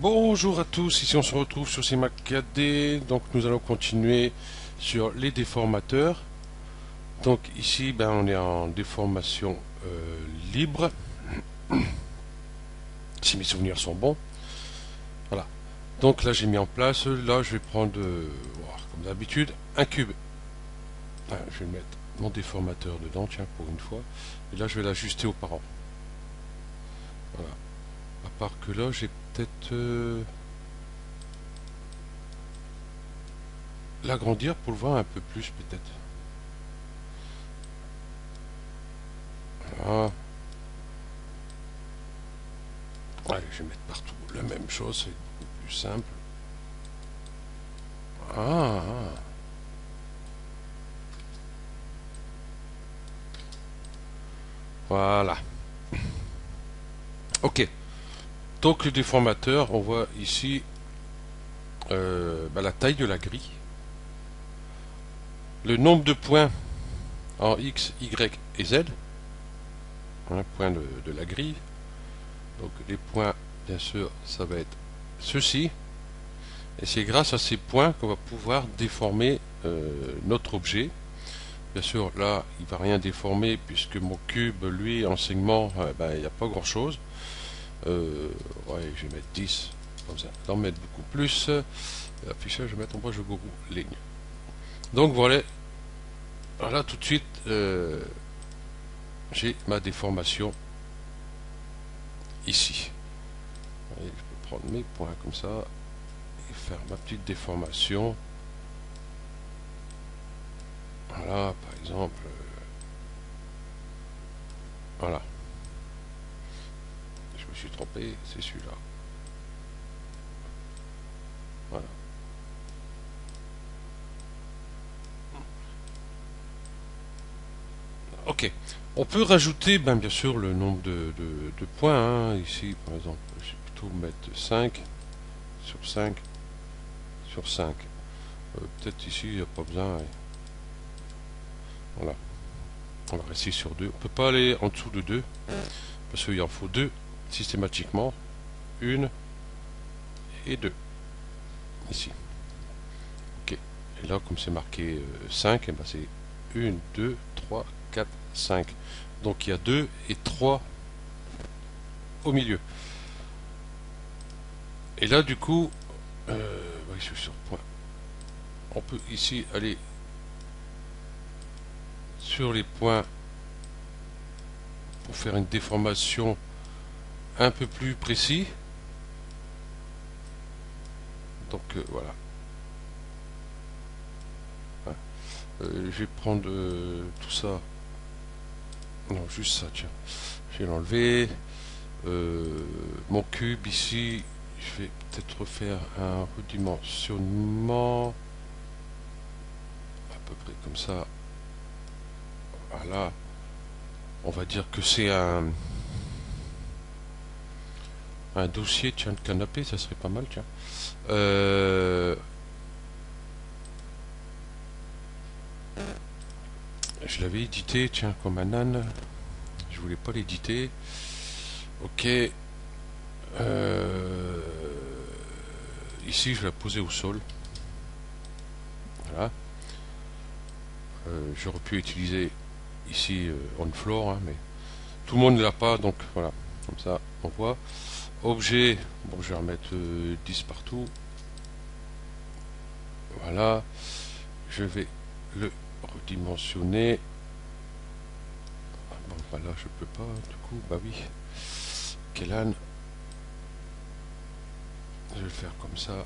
Bonjour à tous, ici on se retrouve sur CMAK4D, donc nous allons continuer sur les déformateurs. Donc ici on est en déformation libre, si mes souvenirs sont bons. Voilà. Donc là j'ai mis en place, là je vais prendre, comme d'habitude, un cube. Je vais mettre mon déformateur dedans, tiens, pour une fois. Et là je vais l'ajuster aux parents. Voilà. À part que là j'ai peut-être l'agrandir pour le voir un peu plus peut-être. Voilà. Allez, je vais mettre partout la même chose, c'est beaucoup plus simple. Ah, voilà. Ok. Donc le déformateur, on voit ici la taille de la grille, le nombre de points en X, Y et Z, points de la grille. Donc les points, bien sûr, ça va être ceci. Et c'est grâce à ces points qu'on va pouvoir déformer notre objet. Bien sûr, là, il ne va rien déformer puisque mon cube, lui, en segment, il n'y a pas grand-chose. Ouais, je vais mettre 10, comme ça, d'en mettre beaucoup plus. Affichage, je vais mettre en je gourou, ligne. Donc voilà, voilà tout de suite, j'ai ma déformation ici. Et je peux prendre mes points comme ça et faire ma petite déformation. Voilà, par exemple, voilà. Je me suis trompé, c'est celui-là. Voilà. Ok. On peut rajouter, bien sûr, le nombre de points. Ici, par exemple, je vais plutôt mettre 5 sur 5 sur 5. Peut-être ici, il n'y a pas besoin. Voilà. On va rester sur 2. On ne peut pas aller en dessous de 2, parce qu'il en faut 2 systématiquement. 1 et 2. Ici. Ok. Et là, comme c'est marqué 5, c'est 1, 2, 3, 4, 5. Donc il y a 2 et 3 au milieu. Et là, du coup, je suis sur point. On peut ici aller sur les points pour faire une déformation un peu plus précis. Donc voilà. Je vais prendre tout ça. Non, juste ça, tiens. Je vais l'enlever. Mon cube ici, je vais peut-être refaire un redimensionnement. À peu près comme ça. Voilà. On va dire que c'est un dossier, tiens, de canapé, ça serait pas mal, tiens. Je l'avais édité, tiens, comme un âne. Je voulais pas l'éditer. Ok. Ici, je vais la poser au sol. Voilà. J'aurais pu utiliser ici on floor, mais tout le monde ne l'a pas, donc voilà. Comme ça, on voit. Objet, bon, je vais remettre 10 partout. Voilà. Je vais le redimensionner. Bon, voilà, je peux pas, du coup, bah oui. Kellan. Je vais le faire comme ça.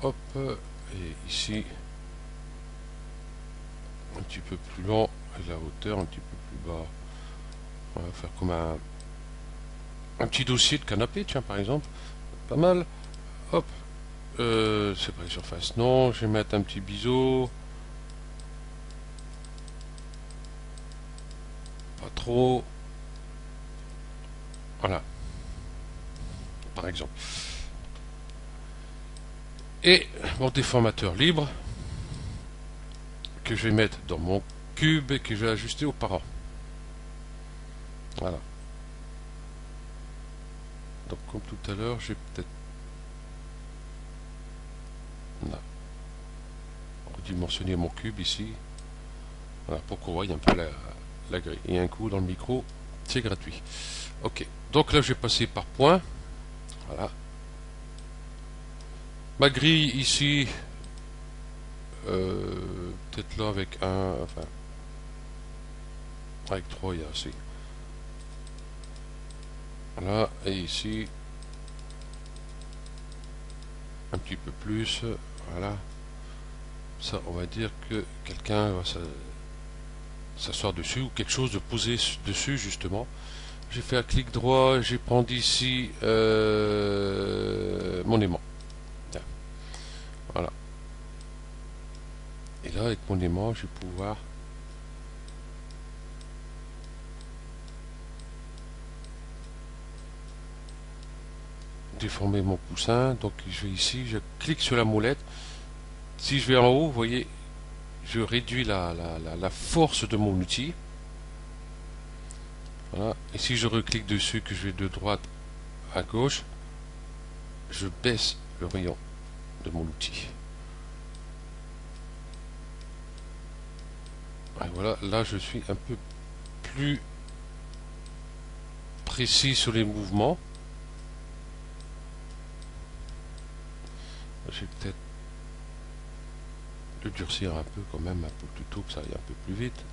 Hop. Et ici, un petit peu plus long. Et la hauteur un petit peu plus bas. On va faire comme un petit dossier de canapé, tiens, par exemple. Pas mal. Hop. C'est pas les surfaces. Non, je vais mettre un petit biseau. Pas trop. Voilà. Par exemple. Et mon déformateur libre que je vais mettre dans mon cube et que je vais ajuster aux parents. Voilà. Donc comme tout à l'heure, j'ai peut-être redimensionné mon cube ici. Voilà, pour qu'on voie un peu la grille. Et un coup dans le micro, c'est gratuit. Ok, donc là je vais passer par point. Voilà. Ma grille ici, peut-être là avec un, enfin, avec 3 il y a assez. Voilà, et ici, un petit peu plus, voilà. Ça, on va dire que quelqu'un va s'asseoir dessus, ou quelque chose de posé dessus, justement. J'ai fait un clic droit, j'ai pris ici mon aimant. Bien. Voilà. Et là, avec mon aimant, je vais pouvoir déformer mon coussin. Donc je vais ici, je clique sur la molette. Si je vais en haut, vous voyez, je réduis la force de mon outil. Voilà. Et si je reclique dessus, que je vais de droite à gauche, je baisse le rayon de mon outil. Et voilà, là je suis un peu plus précis sur les mouvements. Je vais peut-être le durcir un peu quand même, un peu plus tôt, que ça aille un peu plus vite.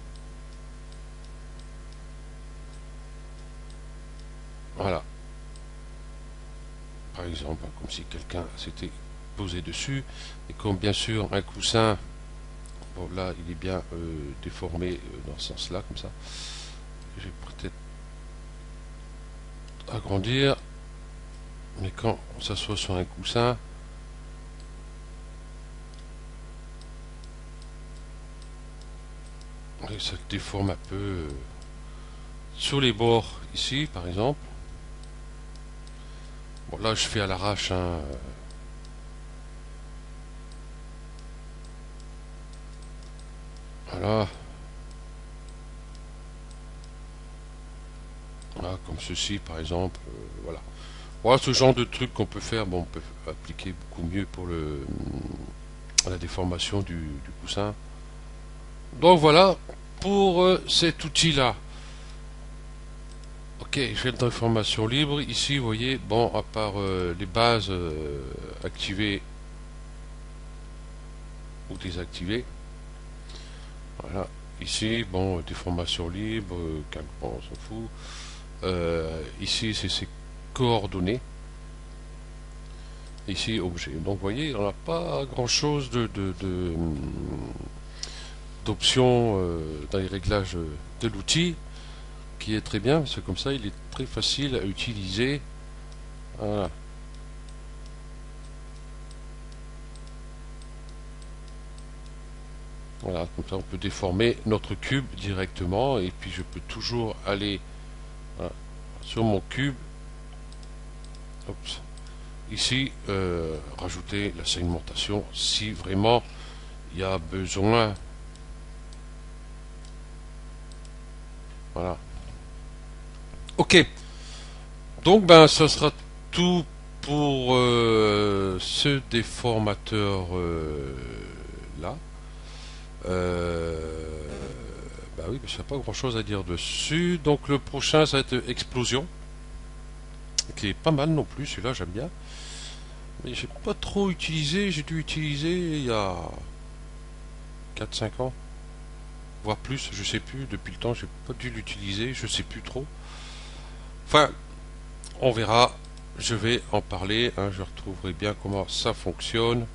Voilà. Par exemple, comme si quelqu'un s'était posé dessus. Et comme bien sûr un coussin, bon là il est bien déformé dans ce sens là, comme ça. Je vais peut-être agrandir. Mais quand on s'assoit sur un coussin, et ça déforme un peu sur les bords ici par exemple. Bon là je fais à l'arrache, hein. Voilà. Voilà, comme ceci par exemple. Voilà. Voilà ce genre de truc qu'on peut faire. Bon, on peut appliquer beaucoup mieux pour la déformation du coussin. Donc voilà pour cet outil là. Ok, je vais dans information libre. Ici, vous voyez, bon, à part les bases activées ou désactivées. Voilà. Ici, bon, déformation libre, bon, on s'en fout. Ici, c'est ses coordonnées. Ici, objet. Donc, vous voyez, on n'a pas grand chose d'options dans les réglages de l'outil, qui est très bien, parce que comme ça, il est très facile à utiliser. Voilà. Voilà, comme ça on peut déformer notre cube directement, et puis je peux toujours aller sur mon cube, Oups. Ici, rajouter la segmentation si vraiment il y a besoin. Voilà. Ok. Donc ben ça sera tout pour ce déformateur là. Bah oui, je n'ai pas grand chose à dire dessus. Donc le prochain ça va être Explosion, qui est pas mal non plus, celui-là j'aime bien. Mais j'ai pas trop utilisé, j'ai dû utiliser il y a 4-5 ans, voire plus, je sais plus, depuis le temps j'ai pas dû l'utiliser, je sais plus trop. Enfin, on verra, je vais en parler, hein, je retrouverai bien comment ça fonctionne,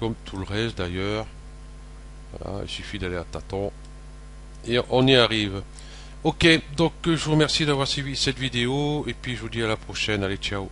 comme tout le reste d'ailleurs. Voilà, il suffit d'aller à tâtons et on y arrive. Ok, donc je vous remercie d'avoir suivi cette vidéo et puis je vous dis à la prochaine, allez ciao.